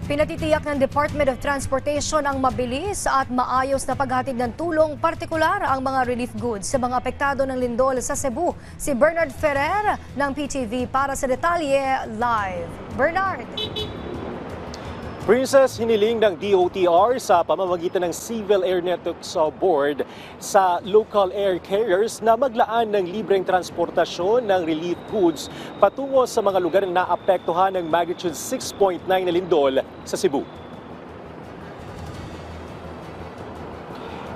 Pinatitiyak ng Department of Transportation ang mabilis at maayos na paghatid ng tulong, partikular ang mga relief goods sa mga apektado ng lindol sa Cebu. Si Bernard Ferrer ng PTV para sa Detalye Live. Bernard! Princess, hiniling ng DOTR sa pamamagitan ng Civil Air Networks Board sa local air carriers na maglaan ng libreng transportasyon ng relief goods patungo sa mga lugar na naapektuhan ng magnitude 6.9 na lindol sa Cebu.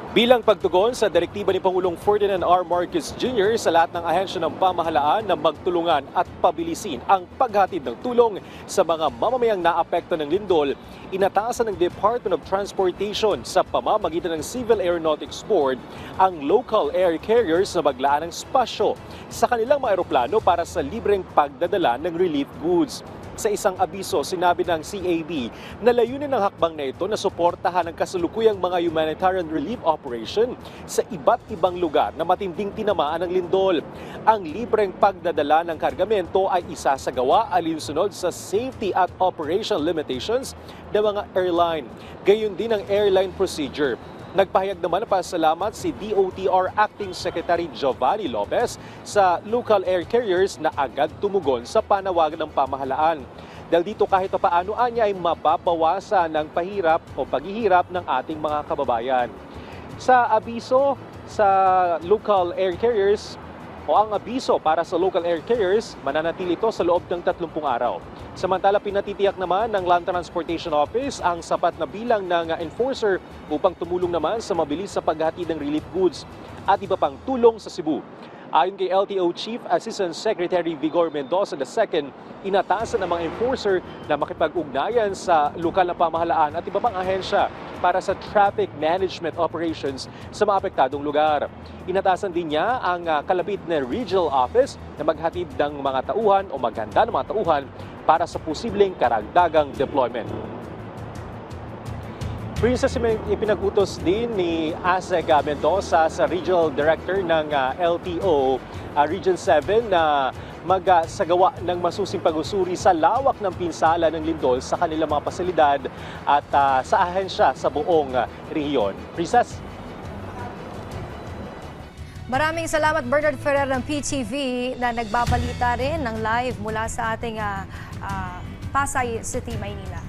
Bilang pagtugon sa direktiba ni Pangulong Ferdinand R. Marcos Jr. sa lahat ng ahensya ng pamahalaan na magtulungan at pabilisin ang paghatid ng tulong sa mga mamamayang naapekto ng lindol, inatasan ng Department of Transportation sa pamamagitan ng Civil Aeronautics Board ang local air carriers na maglaan ng spasyo sa kanilang mga aeroplano para sa libreng pagdadala ng relief goods. Sa isang abiso, sinabi ng CAB na layunin ng hakbang na ito na suportahan ang kasalukuyang mga humanitarian relief operation sa iba't ibang lugar na matinding tinamaan ng lindol. Ang libreng pagdadala ng kargamento ay isasagawa alinsunod sa safety at operational limitations ng mga airline. Gayon din ang airline procedure. Nagpahayag naman ng pasalamat si DOTR Acting Secretary Giovanni Lopez sa local air carriers na agad tumugon sa panawagan ng pamahalaan. Dahil dito kahit paano anya ay mababawasan ng pahirap o paghihirap ng ating mga kababayan. Sa abiso sa local air carriers o ang abiso para sa local air carriers, mananatili ito sa loob ng 30 araw. Samantala, pinatitiyak naman ng Land Transportation Office ang sapat na bilang ng enforcer upang tumulong naman sa mabilis sa paghatid ng relief goods at iba pang tulong sa Cebu. Ayon kay LTO Chief Assistant Secretary Vigor Mendoza II, inatasan ng mga enforcer na makipag-ugnayan sa lokal na pamahalaan at iba pang ahensya para sa traffic management operations sa mga apektadong lugar. Inatasan din niya ang kalapit na regional office na maghatid ng mga tauhan o maghanda ng mga tauhan para sa posibleng karagdagang deployment. Princess, ipinag-utos din ni Aseg Mendoza sa Regional Director ng LTO Region 7 na magsagawa ng masusing pag-usuri sa lawak ng pinsala ng lindol sa kanilang mga pasilidad at sa ahensya sa buong rehiyon. Princess? Maraming salamat Bernard Ferrer ng PTV na nagbabalita rin ng live mula sa ating Pasay City, Maynila.